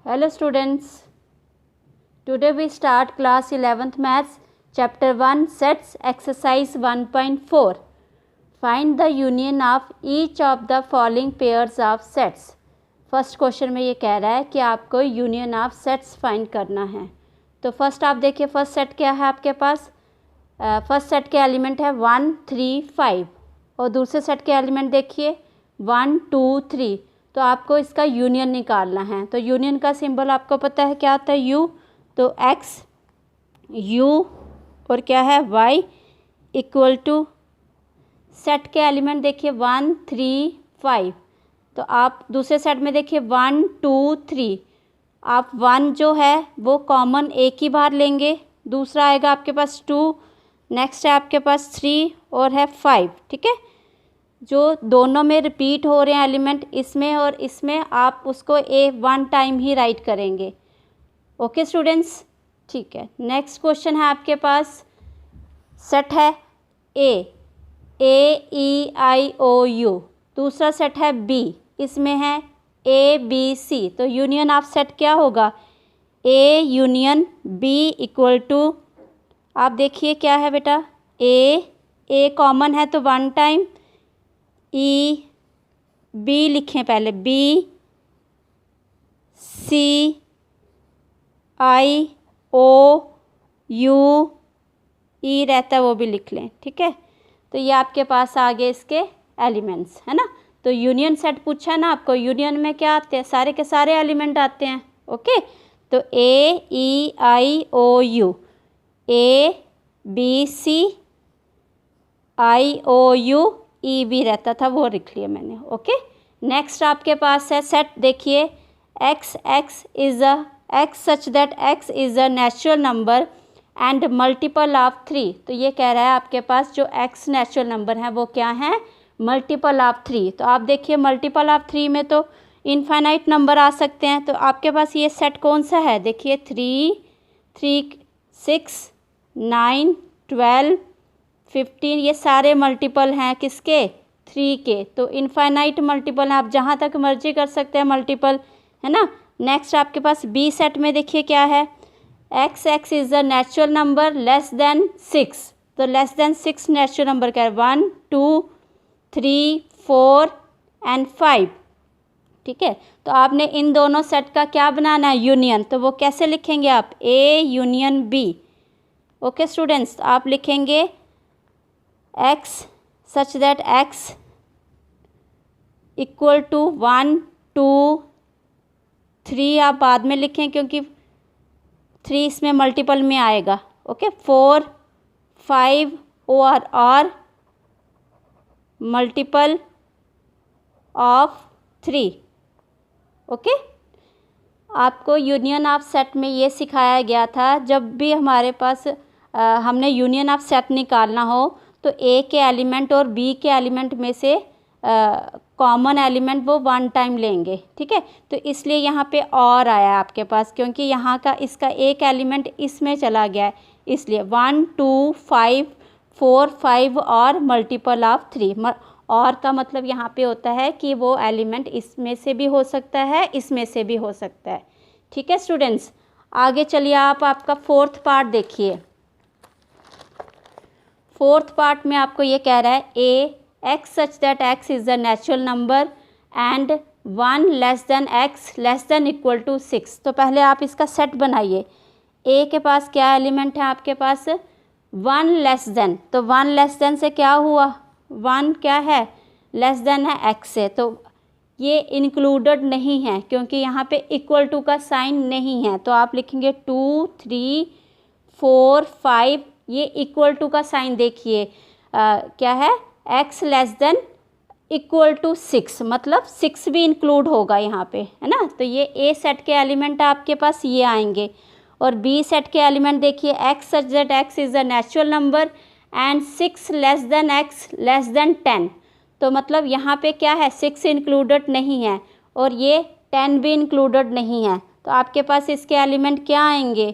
Hello students, today we start class 11th maths chapter 1 sets exercise 1.4. Find the union of each of the following pairs of sets. First question में ये कह रहा है कि आपको union of sets find करना है। तो फर्स्ट आप देखिए फर्स्ट सेट क्या है आपके पास। फर्स्ट सेट के एलिमेंट है 1 3 5 और दूसरे सेट के एलिमेंट देखिए 1 2 3। तो आपको इसका यूनियन निकालना है। तो यूनियन का सिंबल आपको पता है क्या आता है, यू। तो एक्स यू और क्या है वाई इक्वल टू सेट के एलिमेंट देखिए 1 3 5। तो आप दूसरे सेट में देखिए 1 2 3। आप 1 जो है वो कॉमन एक ही बार लेंगे, दूसरा आएगा आपके पास 2, नेक्स्ट है आपके पास 3 और है 5। ठीक है, जो दोनों में रिपीट हो रहे हैं एलिमेंट इसमें और इसमें, आप उसको वन टाइम ही राइट करेंगे। ओके स्टूडेंट्स, ठीक है। नेक्स्ट क्वेश्चन है आपके पास, सेट है ए ई आई ओ यू, दूसरा सेट है बी, इसमें है ए बी सी। तो यूनियन ऑफ सेट क्या होगा, A union B equal to, आप देखिए क्या है बेटा, ए कॉमन है तो वन टाइम, ई बी लिखें पहले, B C I O U ई रहता है वो भी लिख लें। ठीक है, तो ये आपके पास आ गए इसके एलिमेंट्स, है ना। तो यूनियन सेट पूछा है ना आपको, यूनियन में क्या आते हैं, सारे के सारे एलिमेंट आते हैं। ओके, तो A E I O U, A B C I O U E भी रहता था वो लिख लिया मैंने। ओके, नेक्स्ट आपके पास है सेट देखिए x is a x such that x is a natural number and multiple of 3। तो ये कह रहा है आपके पास जो एक्स नेचुरल नंबर है वो क्या है, मल्टीपल ऑफ 3। तो आप देखिए मल्टीपल ऑफ 3 में तो इनफाइनाइट नंबर आ सकते हैं। तो आपके पास ये सेट कौन सा है, देखिए 3 6 9 12 15, ये सारे मल्टीपल हैं किसके, 3 के। तो इनफाइनाइट मल्टीपल हैं, आप जहाँ तक मर्जी कर सकते हैं मल्टीपल, है ना। नेक्स्ट आपके पास बी सेट में देखिए क्या है, x is a natural number less than 6। तो लेस देन 6 नेचुरल नंबर क्या है, 1 2 3 4 एंड 5। ठीक है, तो आपने इन दोनों सेट का क्या बनाना है, यूनियन। तो वो कैसे लिखेंगे आप, A union B. Okay students, आप लिखेंगे x such that x equal to 1 2 3, आप बाद में लिखें क्योंकि 3 इसमें मल्टीपल में आएगा। ओके, 4 5 और मल्टीपल ऑफ 3। ओके, आपको यूनियन ऑफ सेट में ये सिखाया गया था, जब भी हमारे पास हमने यूनियन ऑफ सेट निकालना हो तो ए के एलिमेंट और बी के एलिमेंट में से कॉमन एलिमेंट वो वन टाइम लेंगे। ठीक है, तो इसलिए यहाँ पे और आया आपके पास, क्योंकि यहाँ का इसका एक एलिमेंट इसमें चला गया है, इसलिए 1 2 5 4 5 और मल्टीपल ऑफ 3। और का मतलब यहाँ पे होता है कि वो एलिमेंट इसमें से भी हो सकता है, इसमें से भी हो सकता है। ठीक है स्टूडेंट्स, आगे चलिए आप आपका फोर्थ पार्ट देखिए। फोर्थ पार्ट में आपको ये कह रहा है A x such that x is a natural number and 1 less than x less than equal to 6। तो पहले आप इसका सेट बनाइए। ए के पास क्या एलिमेंट है आपके पास, 1 लेस देन। तो 1 लेस देन से क्या हुआ, 1 क्या है, लेस देन है एक्स से। तो ये इंक्लूडेड नहीं है क्योंकि यहाँ पे इक्वल टू का साइन नहीं है। तो आप लिखेंगे 2 3 4 5, ये इक्वल टू का साइन देखिए क्या है, x less than equal to 6, मतलब 6 भी इंक्लूड होगा यहाँ पे, है ना। तो ये ए सेट के एलिमेंट आपके पास ये आएंगे। और बी सेट के एलिमेंट देखिए x such that x is a natural number and 6 less than x less than 10। तो मतलब यहाँ पे क्या है, 6 इंक्लूडेड नहीं है और ये 10 भी इंक्लूडेड नहीं है। तो आपके पास इसके एलिमेंट क्या आएंगे,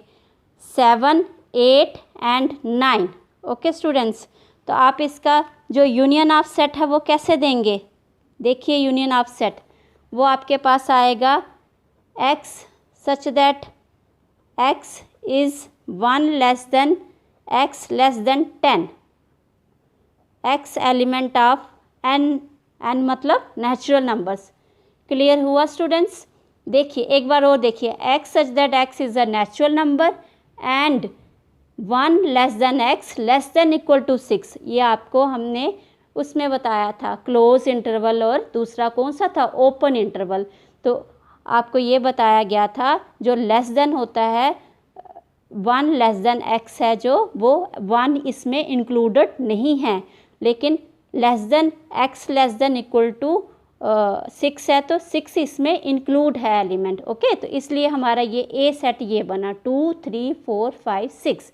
7 8 एंड 9। ओके स्टूडेंट्स, तो आप इसका जो यूनियन ऑफ सेट है वो कैसे देंगे, देखिए यूनियन ऑफ सेट वो आपके पास आएगा x such that x is 1 less than x less than 10, x element of n मतलब नेचुरल नंबर्स। क्लियर हुआ स्टूडेंट्स? देखिए एक बार और देखिए, x such that x is a natural number and 1 less than x less than equal to 6, ये आपको हमने उसमें बताया था क्लोज इंटरवल, और दूसरा कौन सा था, ओपन इंटरवल। तो आपको ये बताया गया था जो लेस देन होता है 1 लेस देन x है जो, वो 1 इसमें इंक्लूडेड नहीं है, लेकिन less than x less than equal to 6 है तो 6 इसमें इंक्लूड है एलिमेंट। ओके, तो इसलिए हमारा ये ए सेट ये बना 2 3 4 5 6।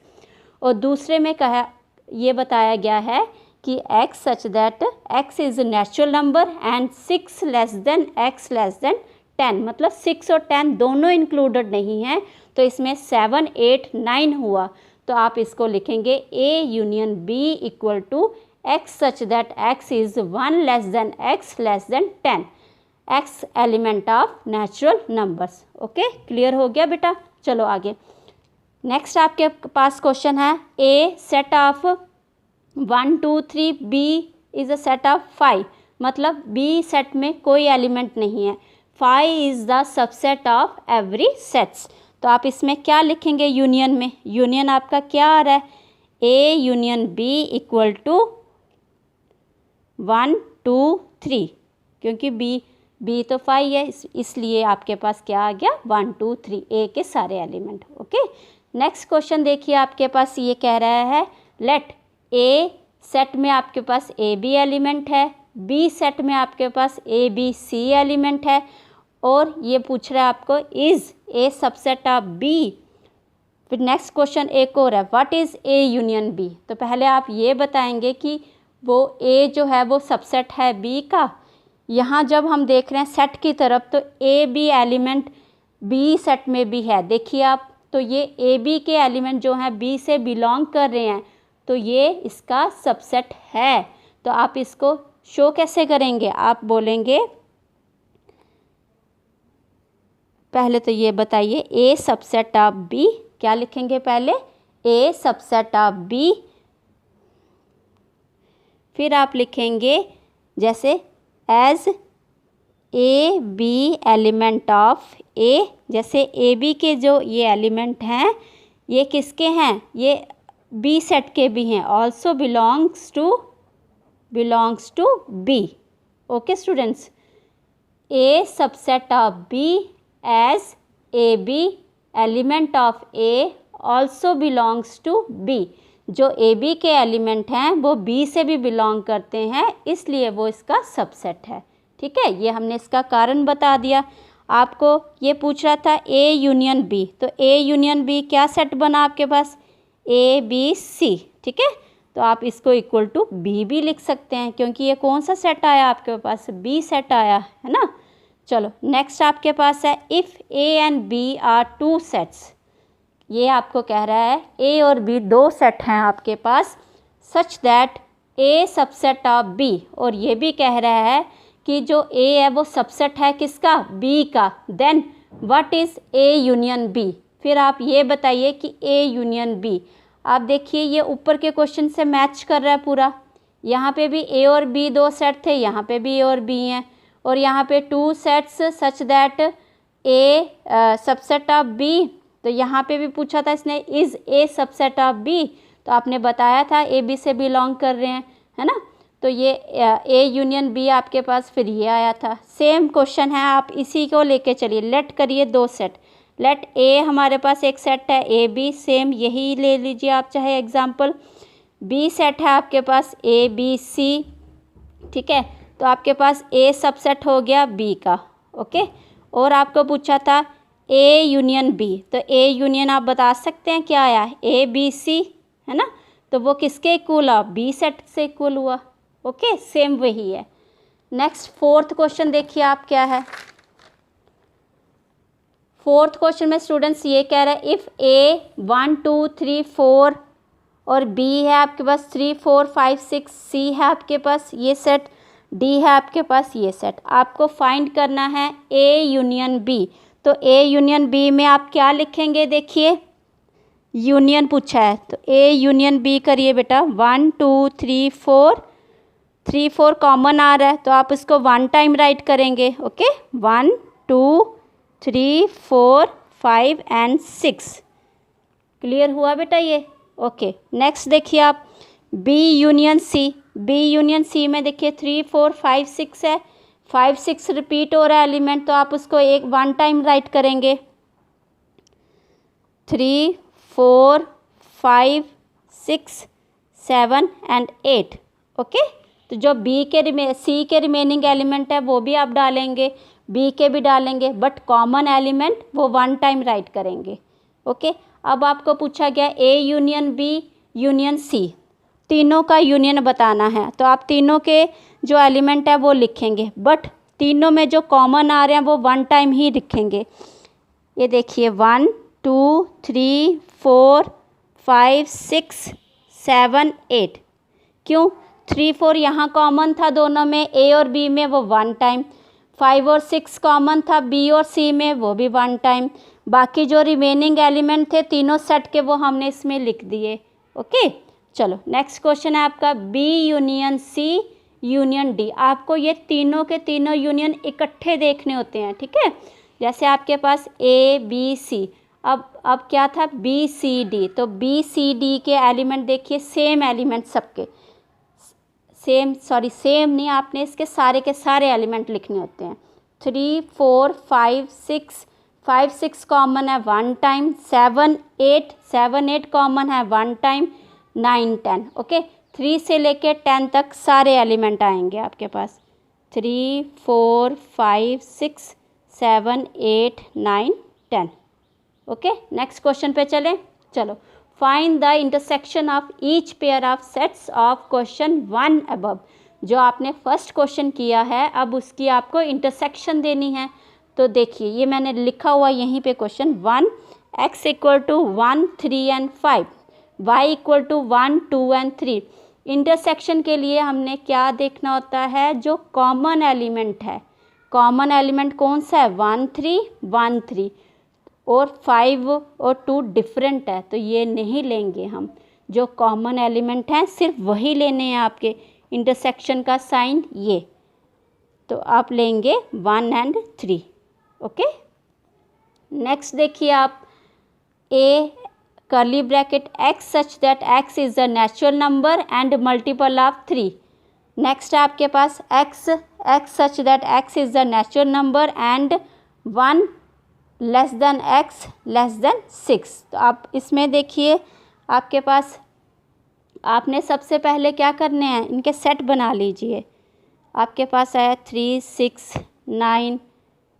और दूसरे में कहा ये बताया गया है कि x such that x is natural number and 6 less than x less than 10, मतलब 6 और 10 दोनों इंक्लूडेड नहीं हैं, तो इसमें 7 8 9 हुआ। तो आप इसको लिखेंगे A union B equal to x such that x is 1 less than x less than 10, x element of natural numbers. Okay, clear हो गया बेटा? चलो आगे। नेक्स्ट आपके पास क्वेश्चन है, A set of 1 2 3, B is a set of 5, मतलब B set में कोई एलिमेंट नहीं है, 5 is the subset of every sets. तो आप इसमें क्या लिखेंगे यूनियन में? यूनियन आपका क्या आ रहा है, A union B equal to 1 2 3, क्योंकि B तो 5 है, इसलिए आपके पास क्या आ गया 1 2 3, A के सारे एलिमेंट। ओके, नेक्स्ट क्वेश्चन देखिए, आपके पास ये कह रहा है लेट A सेट में आपके पास A B एलिमेंट है, B सेट में आपके पास A B C एलिमेंट है, और ये पूछ रहा है आपको is A subset of B। फिर नेक्स्ट क्वेश्चन एक और है, what is A union B। तो पहले आप ये बताएंगे कि वो A जो है वो सबसेट है B का। यहाँ जब हम देख रहे हैं सेट की तरफ तो A B element B set में भी है, देखिए आप, तो ये A B के एलिमेंट जो हैं B से बिलोंग कर रहे हैं, तो ये इसका सबसेट है। तो आप इसको शो कैसे करेंगे? आप बोलेंगे पहले तो ये बताइए A सबसेट ऑफ B, क्या लिखेंगे पहले? A सबसेट ऑफ B, फिर आप लिखेंगे जैसे as A B element of A, जैसे A B के जो ये एलिमेंट हैं ये किसके हैं, ये B सेट के भी हैं, also belongs to B। Okay students, A subset of B as A B element of A also belongs to B। जो A B के एलिमेंट हैं वो B से भी बिलोंग करते हैं, इसलिए वो इसका सबसेट है। ठीक है, ये हमने इसका कारण बता दिया। आपको ये पूछ रहा था A यूनियन B, तो A यूनियन B क्या सेट बना आपके पास, A B C। ठीक है, तो आप इसको इक्वल टू B भी लिख सकते हैं, क्योंकि ये कौन सा सेट आया आपके पास, B सेट आया है ना। चलो नेक्स्ट आपके पास है if A and B are 2 sets. ये आपको कह रहा है A और B 2 सेट हैं आपके पास, such that A subset of B, और ये भी कह रहा है कि जो A है वो सबसेट है किसका, B का। Then what is A union B। फिर आप ये बताइए कि A यूनियन B, आप देखिए ये ऊपर के क्वेश्चन से मैच कर रहा है पूरा। यहाँ पे भी A और B 2 सेट थे, यहाँ पे भी A और B हैं, और यहाँ पे 2 sets such that A subset of B। तो यहाँ पे भी पूछा था इसने is A subset of B, तो आपने बताया था A B से बिलोंग कर रहे हैं, है ना। तो ये A यूनियन B आपके पास फिर ये आया था। सेम क्वेश्चन है, आप इसी को लेके चलिए, लेट करिए 2 सेट। लेट A हमारे पास एक सेट है A B, सेम यही ले लीजिए आप चाहे एग्जाम्पल। B सेट है आपके पास A B C। ठीक है, तो आपके पास A सबसेट हो गया B का। ओके, और आपको पूछा था A यूनियन B, तो A यूनियन आप बता सकते हैं क्या आया, A B C, है ना। तो वो किसके इक्वल हुआ, B सेट से इक्वल हुआ। ओके, सेम वही है। नेक्स्ट फोर्थ क्वेश्चन देखिए आप क्या है। फोर्थ क्वेश्चन में स्टूडेंट्स ये कह रहा है इफ़ A 1 2 3 4 और B है आपके पास 3 4 5 6, C है आपके पास ये सेट, D है आपके पास ये सेट। आपको फाइंड करना है A यूनियन B। तो ए यूनियन बी में आप क्या लिखेंगे, देखिए यूनियन पूछा है तो ए यूनियन बी करिए बेटा। 1 2 3 4, 3 4 कॉमन आ रहा है तो आप इसको 1 टाइम राइट करेंगे। Okay 1 2 3 4 5 and 6। क्लियर हुआ बेटा ये। ओके नेक्स्ट देखिए आप B union C. B union C में देखिए 3 4 5 6 है, 5 6 रिपीट हो रहा है एलिमेंट तो आप उसको 1 टाइम राइट करेंगे। 3 4 5 6 7 एंड 8। ओके तो जो बी के सी के रिमेनिंग एलिमेंट है वो भी आप डालेंगे, बी के भी डालेंगे, बट कॉमन एलिमेंट वो 1 टाइम राइट करेंगे। ओके अब आपको पूछा गया A union B union C, तीनों का यूनियन बताना है तो आप तीनों के जो एलिमेंट है वो लिखेंगे, बट तीनों में जो कॉमन आ रहे हैं वो 1 टाइम ही लिखेंगे। ये देखिए 1 2 3 4 5 6 7 8। क्यों 3 4 यहाँ कॉमन था दोनों में, ए और बी में, वो 1 टाइम। 5 और 6 कॉमन था बी और सी में, वो भी 1 टाइम। बाकी जो रिमेनिंग एलिमेंट थे तीनों सेट के वो हमने इसमें लिख दिए। ओके चलो नेक्स्ट क्वेश्चन है आपका B union C union D. आपको ये तीनों के तीनों यूनियन इकट्ठे देखने होते हैं, ठीक है। जैसे आपके पास ए बी सी, अब क्या था बी सी डी, तो बी सी डी के एलिमेंट देखिए सेम एलिमेंट सबके, सेम नहीं, आपने इसके सारे के सारे एलिमेंट लिखने होते हैं। 3 4 5 6, 5 6 कॉमन है 1 टाइम। 7 8 कॉमन है 1 टाइम। 9 10। ओके 3 से लेके 10 तक सारे एलिमेंट आएंगे आपके पास। 3 4 5 6 7 8 9 10। ओके नेक्स्ट क्वेश्चन पे चलें। चलो find the intersection of each pair of sets of question 1 above. जो आपने फर्स्ट क्वेश्चन किया है अब उसकी आपको इंटरसेक्शन देनी है। तो देखिए ये मैंने लिखा हुआ यहीं पे question 1 x equal to 1 3 and 5, y equal to 1 2 and 3। Intersection के लिए हमने क्या देखना होता है, जो कॉमन एलिमेंट है। कॉमन एलिमेंट कौन सा है, 1 3 1 3, और 5 और 2 डिफरेंट है तो ये नहीं लेंगे हम। जो कॉमन एलिमेंट हैं सिर्फ वही लेने हैं आपके। इंटरसेक्शन का साइन ये, तो आप लेंगे 1 एंड 3। ओके नेक्स्ट देखिए आप A curly bracket x such that x is a natural number and multiple of 3। Next है आपके पास x such that x is a natural number and 1 less than x less than 6। तो आप इसमें देखिए आपके पास आपने सबसे पहले क्या करने हैं, इनके सेट बना लीजिए। आपके पास आया 3 6 9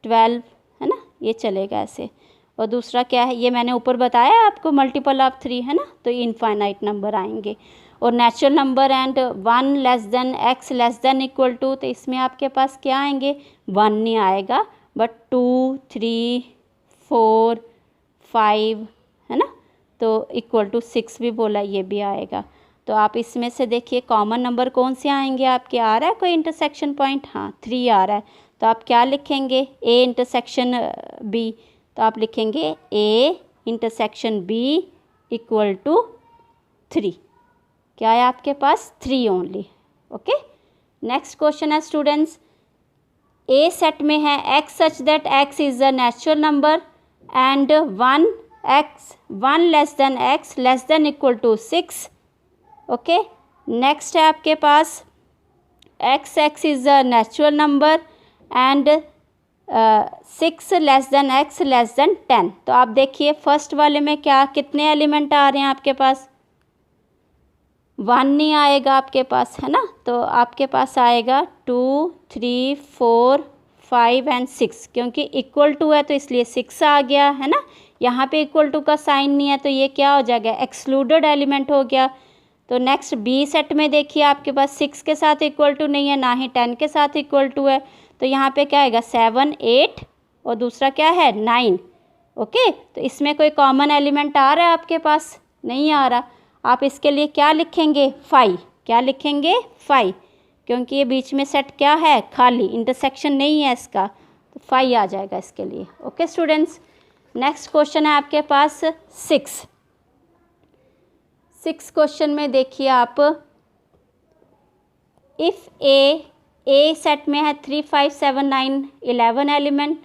12, है ना, ये चलेगा ऐसे। और दूसरा क्या है, ये मैंने ऊपर बताया आपको मल्टीपल ऑफ 3 है ना, तो इनफाइनाइट नंबर आएंगे। और natural number and 1 less than x less than equal to, तो इसमें आपके पास क्या आएंगे, 1 नहीं आएगा बट 2 3 4 5, है ना, तो इक्वल टू 6 भी बोला, ये भी आएगा। तो आप इसमें से देखिए कॉमन नंबर कौन से आएंगे आपके, आ रहा है कोई इंटरसेक्शन पॉइंट, हाँ 3 आ रहा है। तो आप क्या लिखेंगे, ए इंटरसेक्शन बी, तो आप लिखेंगे A intersection B equal to 3। क्या है आपके पास, 3 ओनली। ओके नेक्स्ट क्वेश्चन है स्टूडेंट्स, ए सेट में है x such that x is a natural number and 1 less than x less than equal to 6। Okay next है आपके पास x is a natural number and 6 less than x less than 10। तो आप देखिए first वाले में क्या, कितने एलिमेंट आ रहे हैं आपके पास, 1 नहीं आएगा आपके पास, है ना, तो आपके पास आएगा 2 3 4 5 एंड 6, क्योंकि इक्वल टू है तो इसलिए 6 आ गया, है ना। यहाँ पे इक्वल टू का साइन नहीं है तो ये क्या हो जाएगा, एक्सक्लूडेड एलिमेंट हो गया। तो नेक्स्ट बी सेट में देखिए आपके पास 6 के साथ इक्वल टू नहीं है, ना ही 10 के साथ इक्वल टू है, तो यहाँ पे क्या आएगा 7 8 और दूसरा क्या है 9। ओके तो इसमें कोई कॉमन एलिमेंट आ रहा है आपके पास, नहीं आ रहा। आप इसके लिए क्या लिखेंगे, 5। क्या लिखेंगे, 5, क्योंकि ये बीच में सेट क्या है, खाली, इंटरसेक्शन नहीं है इसका। तो 5 आ जाएगा इसके लिए। ओके स्टूडेंट्स, नेक्स्ट क्वेश्चन है आपके पास 6 क्वेश्चन में देखिए आप, इफ़ ए सेट में है 3, 5, 7, 9, 11 एलिमेंट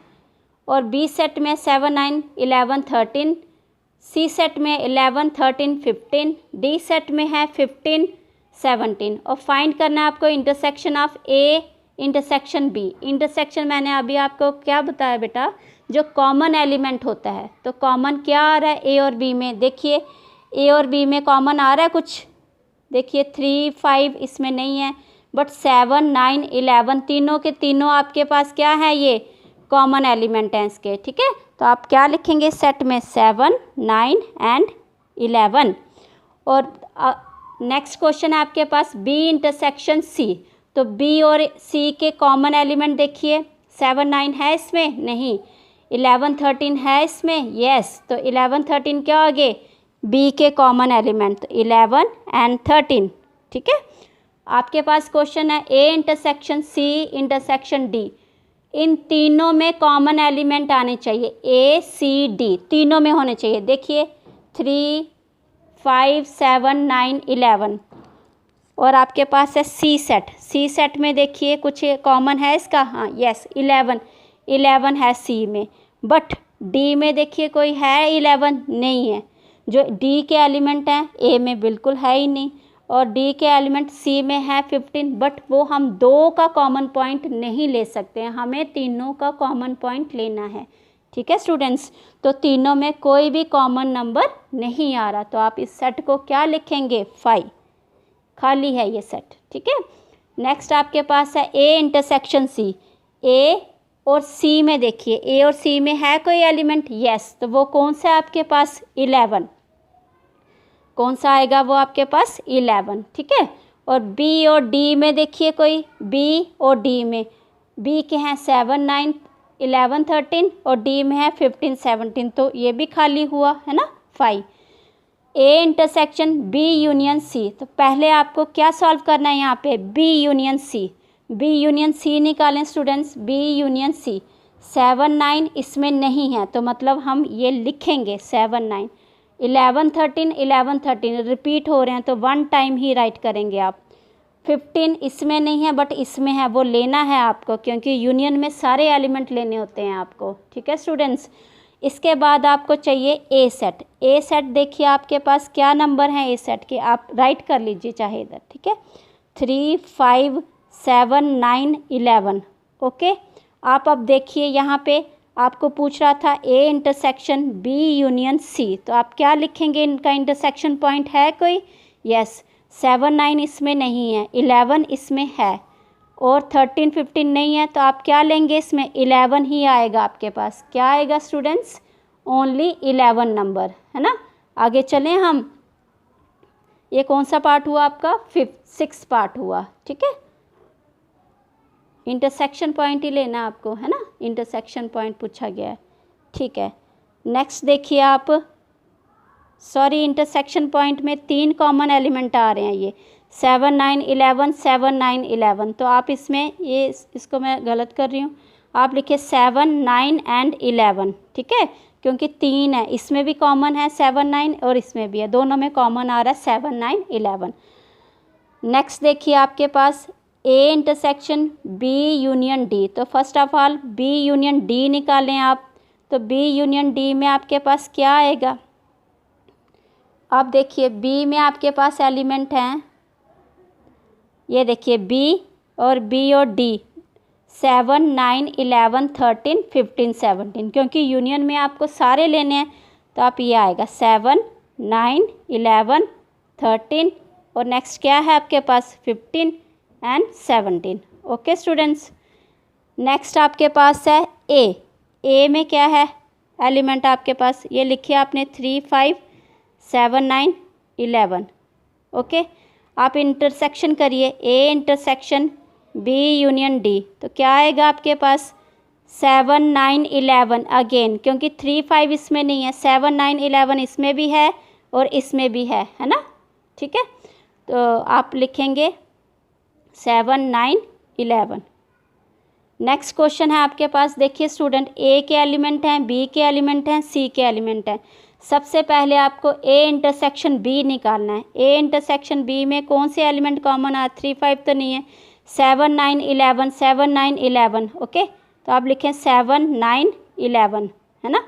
और बी सेट में 7, 9, 11, 13, सी सेट में 11, 13, 15, डी सेट में है 15, 17 और फाइंड करना है आपको intersection of A intersection B. Intersection मैंने अभी आपको क्या बताया बेटा, जो कॉमन एलिमेंट होता है। तो कॉमन क्या आ रहा है ए और बी में, देखिए ए और बी में कॉमन आ रहा है कुछ, देखिए 3, 5 इसमें नहीं है, बट 7, 9, 11 तीनों के तीनों आपके पास क्या है, ये कॉमन एलिमेंट हैं इसके। ठीक है, तो आप क्या लिखेंगे सेट में 7, 9 एंड 11। और नेक्स्ट क्वेश्चन है आपके पास बी इंटरसेक्शन सी। तो बी और सी के कॉमन एलिमेंट देखिए, 7, 9 है इसमें नहीं, 11, 13 है इसमें, यस। तो 11, 13 क्या हो गए, बी के कॉमन एलिमेंट, तो 11 एंड 13। ठीक है, आपके पास क्वेश्चन है A intersection C intersection D. इन तीनों में कॉमन एलिमेंट आने चाहिए, ए सी डी तीनों में होने चाहिए। देखिए 3, 5, 7, 9, 11 और आपके पास है सी सेट में देखिए कुछ कॉमन है इसका, हाँ यस 11 है सी में, बट डी में देखिए कोई है 11 नहीं है। जो डी के एलिमेंट हैं ए में बिल्कुल है ही नहीं, और डी के एलिमेंट सी में है 15, बट वो हम दो का कॉमन पॉइंट नहीं ले सकते हैं, हमें तीनों का कॉमन पॉइंट लेना है। ठीक है स्टूडेंट्स, तो तीनों में कोई भी कॉमन नंबर नहीं आ रहा, तो आप इस सेट को क्या लिखेंगे 5, खाली है ये सेट। ठीक है, नेक्स्ट आपके पास है ए इंटरसेक्शन सी। ए और सी में देखिए, ए और सी में है कोई एलिमेंट, यस। तो वो कौन सा है आपके पास 11, कौन सा आएगा वो आपके पास 11। ठीक है, और बी और डी में देखिए कोई, बी और डी में, बी के हैं 7, 9, 11, 13 और डी में है 15, 17, तो ये भी खाली हुआ है ना 5। A intersection B union C. तो पहले आपको क्या सॉल्व करना है यहाँ पे, बी यूनियन सी निकालें स्टूडेंट्स, बी यूनियन सी। 7, 9 इसमें नहीं है, तो मतलब हम ये लिखेंगे 7, 9, 11, 13 रिपीट हो रहे हैं तो 1 टाइम ही राइट करेंगे आप। 15 इसमें नहीं है बट इसमें है, वो लेना है आपको क्योंकि यूनियन में सारे एलिमेंट लेने होते हैं आपको। ठीक है स्टूडेंट्स, इसके बाद आपको चाहिए ए सेट देखिए आपके पास क्या नंबर हैं ए सेट के, आप राइट कर लीजिए चाहे इधर। ठीक है, 3, 5, 7, 9, 11। ओके, आप अब देखिए यहाँ पे आपको पूछ रहा था A intersection B union C, तो आप क्या लिखेंगे, इनका इंटरसेक्शन पॉइंट है कोई, यस। 7, 9 इसमें नहीं है, 11 इसमें है और 13, 15 नहीं है, तो आप क्या लेंगे, इसमें 11 ही आएगा आपके पास। क्या आएगा स्टूडेंट्स, ओनली 11 नंबर, है ना। आगे चलें हम, ये कौन सा पार्ट हुआ आपका 6 पार्ट हुआ। ठीक है, इंटरसेक्शन पॉइंट ही लेना आपको, है ना, इंटरसेक्शन पॉइंट पूछा गया है। ठीक है, नेक्स्ट देखिए आप, सॉरी इंटरसेक्शन पॉइंट में 3 कॉमन एलिमेंट आ रहे हैं, ये 7, 9, 11, 7, 9, 11। तो आप इसमें ये इसको मैं गलत कर रही हूँ, आप लिखिए 7, 9 एंड 11। ठीक है, क्योंकि 3 है, इसमें भी कॉमन है 7, 9 और इसमें भी है, दोनों में कॉमन आ रहा है 7, 9, 11। नेक्स्ट देखिए आपके पास A intersection B union D. तो first of all B union D निकालें आप, तो बी यूनियन डी में आपके पास क्या आएगा, आप देखिए बी में आपके पास एलिमेंट हैं, ये देखिए बी और डी 7, 9, 11, 13, 15, 17, क्योंकि यूनियन में आपको सारे लेने हैं, तो आप ये आएगा 7, 9, 11, 13 और नेक्स्ट क्या है आपके पास 15 एंड 17। ओके स्टूडेंट्स, नेक्स्ट आपके पास है ए में क्या है एलिमेंट आपके पास, ये लिखिए आपने 3, 5, 7, 9, 11। ओके, आप इंटरसेक्शन करिए A intersection B union D, तो क्या आएगा आपके पास 7, 9, 11 अगेन, क्योंकि 3, 5 इसमें नहीं है, 7, 9, 11 इसमें भी है और इसमें भी है ना। ठीक है, तो आप लिखेंगे 7, 9, 11। नेक्स्ट क्वेश्चन है आपके पास, देखिए स्टूडेंट, ए के एलिमेंट हैं, बी के एलिमेंट हैं, सी के एलिमेंट हैं। सबसे पहले आपको ए इंटरसेक्शन बी निकालना है। ए इंटरसेक्शन बी में कौन से एलिमेंट कॉमन आ, 3 5 तो नहीं है, 7 9 11, 7 9 11, ओके। तो आप लिखें 7 9 11, है ना।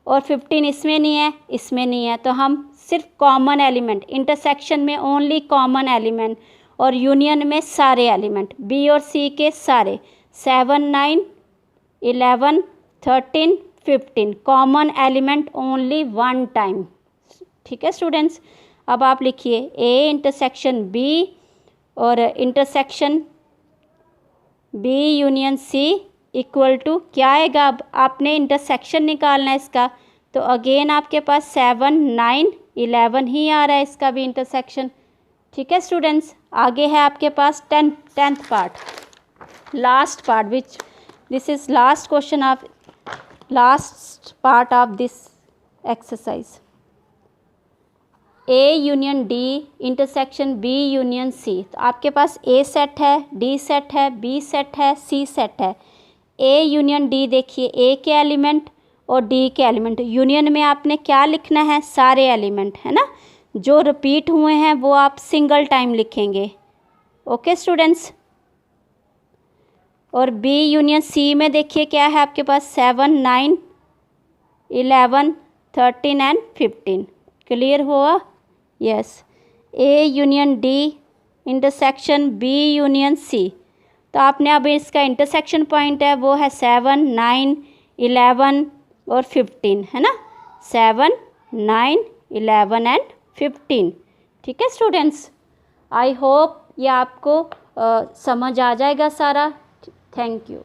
और 15 इसमें नहीं है, इसमें नहीं है, तो हम सिर्फ कॉमन एलिमेंट, इंटरसेक्शन में ओनली कॉमन एलिमेंट और यूनियन में सारे एलिमेंट, बी और सी के सारे, 7 9 11 13 15, common element only one time. ठीक है स्टूडेंट्स, अब आप लिखिए ए इंटरसेक्शन बी और intersection B union C equal to क्या आएगा। अब आपने इंटरसेक्शन निकालना है इसका, तो अगेन आपके पास 7 9 11 ही आ रहा है, इसका भी इंटरसेक्शन। ठीक है स्टूडेंट्स, आगे है आपके पास tenth part, last part, which this is last question of last part of this exercise. A union D intersection B union C. तो आपके पास ए सेट है, डी सेट है, बी सेट है, सी सेट है। ए यूनियन डी देखिए, ए के element और डी के एलिमेंट, यूनियन में आपने क्या लिखना है, सारे एलिमेंट, है ना। जो रिपीट हुए हैं वो आप सिंगल टाइम लिखेंगे, ओके स्टूडेंट्स। और बी यूनियन सी में देखिए क्या है आपके पास, 7 9 11 13 एंड 15, क्लियर हुआ। Yes, A union D intersection B union C. तो आपने अब इसका इंटरसेक्शन पॉइंट है वो है 7 9 11 और 15, है ना, 7 9 11 एंड 15। ठीक है स्टूडेंट्स, आई होप ये आपको समझ आ जाएगा सारा। Thank you.